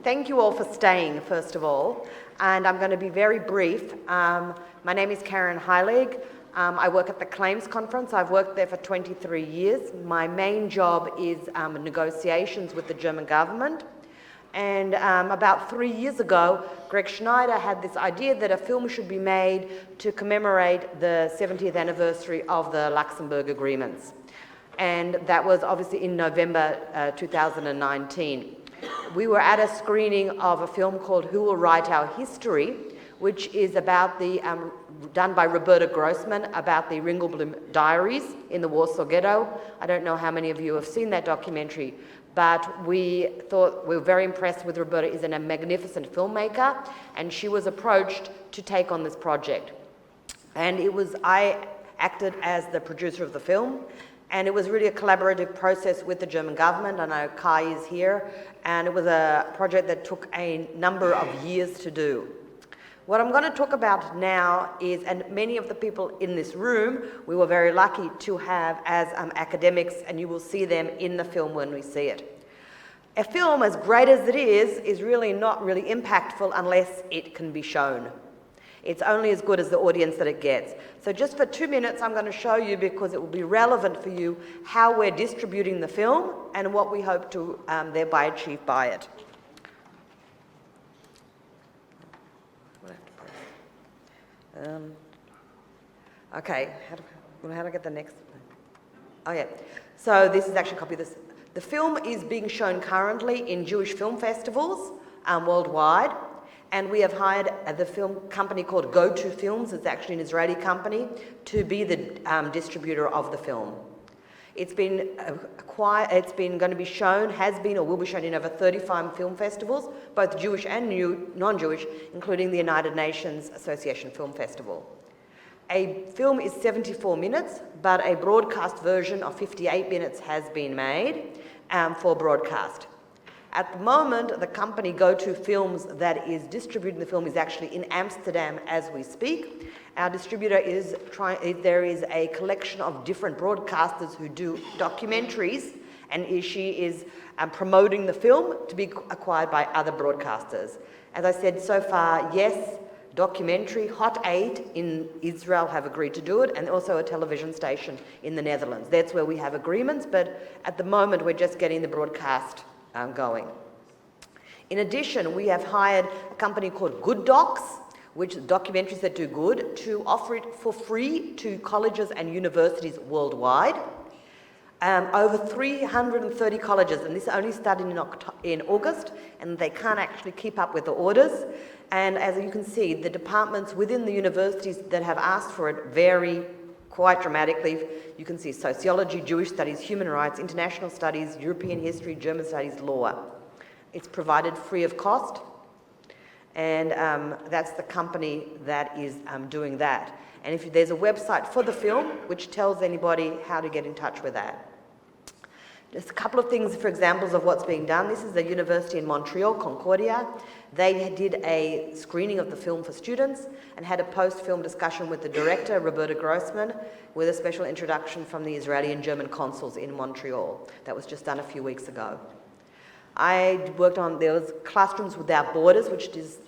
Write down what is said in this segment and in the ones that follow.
thank you all for staying, first of all. And I'm going to be very brief. My name is Heilig. I work at the Claims Conference. I've worked there for 23 years. My main job is negotiations with the German government. And about 3 years ago, Greg Schneider had this idea that a film should be made to commemorate the 70th anniversary of the Luxembourg Agreements. And that was obviously in November 2019. We were at a screening of a film called Who Will Write Our History, which is about the, done by Roberta Grossman, about the Ringelblum diaries in the Warsaw Ghetto. I don't know how many of you have seen that documentary, but we were very impressed with Roberta. She's a magnificent filmmaker, and she was approached to take on this project. And I acted as the producer of the film, and it was really a collaborative process with the German government. I know Kai is here, and it was a project that took a number of years to do. What I'm going to talk about now is, and many of the people in this room, we were very lucky to have as academics, and you will see them in the film when we see it. A film, as great as it is really not really impactful unless it can be shown. It's only as good as the audience that it gets. So just for 2 minutes, I'm going to show you, because it will be relevant for you, how we're distributing the film and what we hope to thereby achieve by it. Okay, how do I get the next? Oh yeah, so this is actually a copy of this. The film is being shown currently in Jewish film festivals worldwide, and we have hired the film company called Go-To Films. It's actually an Israeli company, to be the distributor of the film. It's been going to be shown, has been or will be shown in over 35 film festivals, both Jewish and non-Jewish, including the United Nations Association Film Festival. A film is 74 minutes, but a broadcast version of 58 minutes has been made for broadcast. At the moment, the company Go-To Films that is distributing the film is actually in Amsterdam as we speak. Our distributor there is a collection of different broadcasters who do documentaries, and she is promoting the film to be acquired by other broadcasters. As I said, so far, yes, documentary, Hot 8 in Israel have agreed to do it, and also a television station in the Netherlands. That's where we have agreements, but at the moment we're just getting the broadcast going. In addition, we have hired a company called Good Docs, which is documentaries that do good, to offer it for free to colleges and universities worldwide. Over 330 colleges, and this only started in August, and they can't actually keep up with the orders. And as you can see, the departments within the universities that have asked for it vary quite dramatically. You can see sociology, Jewish studies, human rights, international studies, European history, German studies, law. It's provided free of cost, and that's the company that is doing that. And if there's a website for the film which tells anybody how to get in touch with that. Just a couple of things for examples of what's being done. This is the University in Montreal, Concordia. They did a screening of the film for students and had a post-film discussion with the director, Roberta Grossman, with a special introduction from the Israeli and German consuls in Montreal. That was just done a few weeks ago. I worked on, there was Classrooms Without Borders, which is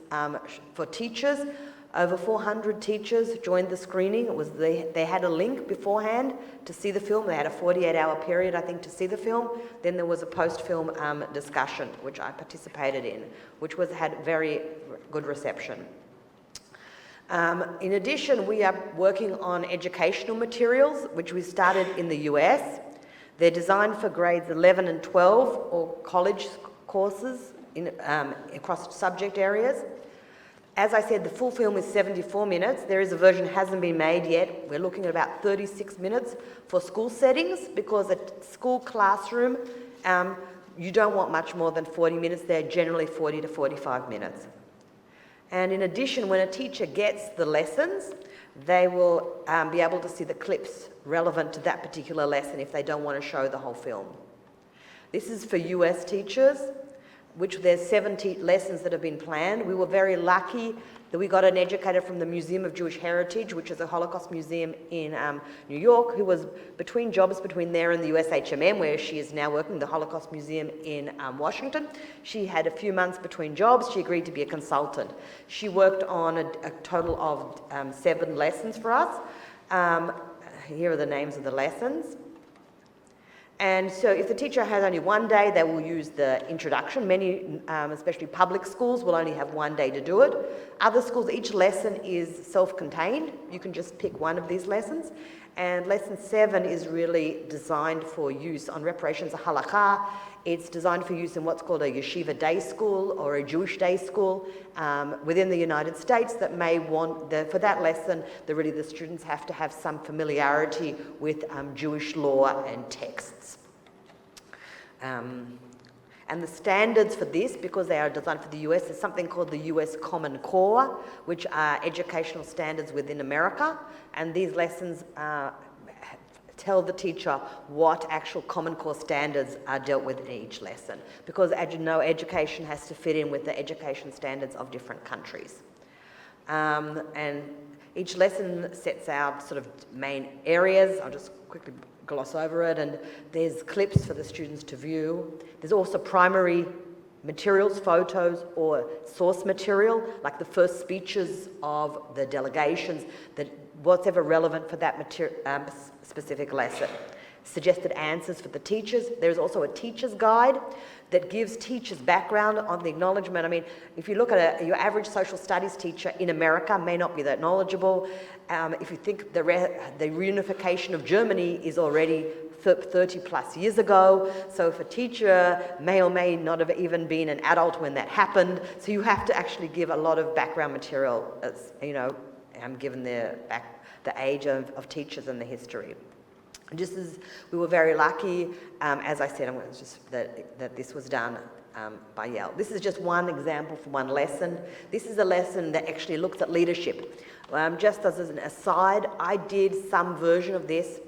for teachers. Over 400 teachers joined the screening. They had a link beforehand to see the film. They had a 48-hour period, I think, to see the film. Then there was a post-film discussion, which I participated in, which had very good reception. In addition, we are working on educational materials, which we started in the US. They're designed for grades 11 and 12, or college courses across subject areas. As I said, the full film is 74 minutes. There is a version that hasn't been made yet. We're looking at about 36 minutes for school settings, because a school classroom, you don't want much more than 40 minutes. They're generally 40 to 45 minutes. And in addition, when a teacher gets the lessons, they will be able to see the clips relevant to that particular lesson if they don't want to show the whole film. This is for US teachers. which there's 70 lessons that have been planned. We were very lucky that we got an educator from the Museum of Jewish Heritage, which is a Holocaust museum in New York, who was between jobs between there and the USHMM, where she is now working, the Holocaust Museum in Washington. She had a few months between jobs. She agreed to be a consultant. She worked on a total of 7 lessons for us. Here are the names of the lessons. And so if the teacher has only one day, they will use the introduction. Many, especially public schools, will only have one day to do it. Other schools, each lesson is self-contained. You can just pick one of these lessons. And lesson 7 is really designed for use on reparations of halakha. It's designed for use in what's called a yeshiva day school or a Jewish day school within the United States that may want, for that lesson, the students have to have some familiarity with Jewish law and texts. And the standards for this, because they are designed for the US, is something called the US Common Core, which are educational standards within America. And these lessons tell the teacher what actual Common Core standards are dealt with in each lesson. Because as you know, education has to fit in with the education standards of different countries. And each lesson sets out sort of main areas. I'll just quickly gloss over it, and there's clips for the students to view. There's also primary materials, photos or source material, like the first speeches of the delegations, that whatever relevant for that specific lesson. Suggested answers for the teachers. There's also a teacher's guide that gives teachers background on the acknowledgement. I mean, if you look at your average social studies teacher in America may not be that knowledgeable. If you think the reunification of Germany is already 30 plus years ago, so if a teacher may or may not have even been an adult when that happened, so you have to actually give a lot of background material, as, you know, given the age of teachers and the history. Just as we were very lucky, as I said, that this was done by Yale. This is just one example from one lesson. This is a lesson that actually looks at leadership. Just as an aside, I did some version of this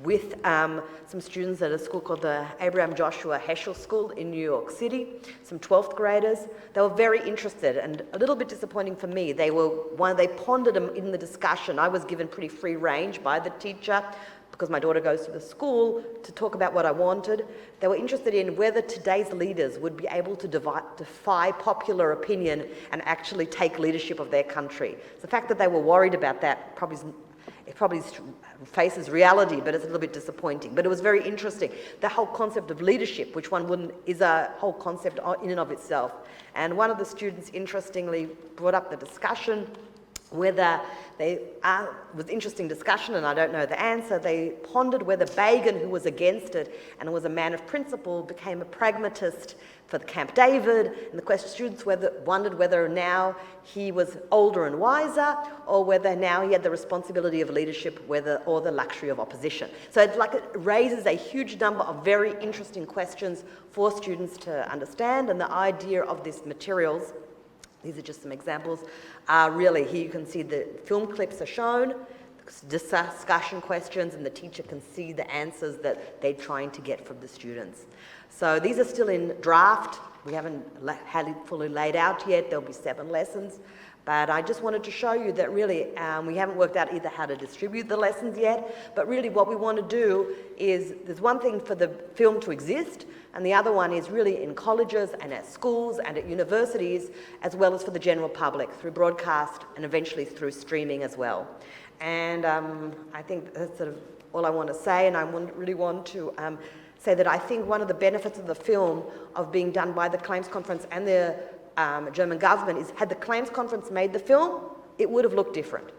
with some students at a school called the Abraham Joshua Heschel School in New York City, some 12th graders. They were very interested, and a little bit disappointing for me. They pondered them in the discussion. I was given pretty free range by the teacher, because my daughter goes to the school, to talk about what I wanted. They were interested in whether today's leaders would be able to defy popular opinion and actually take leadership of their country. The fact that they were worried about that probably faces reality, but it's a little bit disappointing. But it was very interesting. The whole concept of leadership, which is a whole concept in and of itself. And one of the students, interestingly, brought up the discussion whether was interesting discussion, and I don't know the answer. They pondered whether Begin, who was against it and was a man of principle, became a pragmatist for Camp David, and the students wondered whether now he was older and wiser, or whether now he had the responsibility of leadership, or the luxury of opposition. So it raises a huge number of very interesting questions for students to understand, and the idea of these materials, these are just some examples, really, here you can see the film clips are shown, discussion questions, and the teacher can see the answers that they're trying to get from the students. So these are still in draft. We haven't had it fully laid out yet. There'll be 7 lessons. But I just wanted to show you that really we haven't worked out either how to distribute the lessons yet, but really what we want to do is, there's one thing for the film to exist, and the other one is really in colleges and at schools and at universities, as well as for the general public through broadcast and eventually through streaming as well. And I think that's sort of all I want to say, and I really want to say that I think one of the benefits of the film, of being done by the Claims Conference and the German government, is had the Claims Conference made the film, it would have looked different.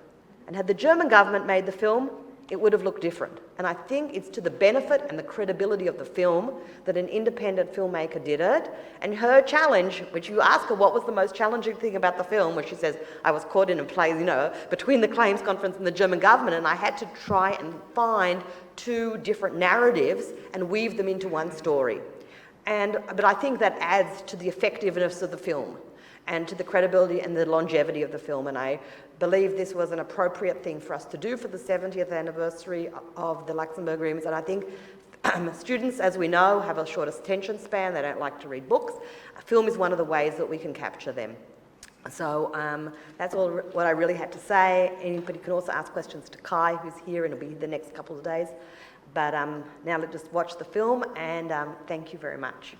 And had the German government made the film, it would have looked different. And I think it's to the benefit and the credibility of the film that an independent filmmaker did it. And her challenge, which you ask her what was the most challenging thing about the film, where she says, I was caught in a play, between the Claims Conference and the German government, and I had to try and find 2 different narratives and weave them into one story. But I think that adds to the effectiveness of the film and to the credibility and the longevity of the film. And I believe this was an appropriate thing for us to do for the 70th anniversary of the Luxembourg Agreements. And I think students, as we know, have a short attention span. They don't like to read books. film is one of the ways that we can capture them. So that's all what I really had to say. Anybody can also ask questions to Kai, who's here, and he'll be here the next couple of days. But now let's just watch the film, and thank you very much.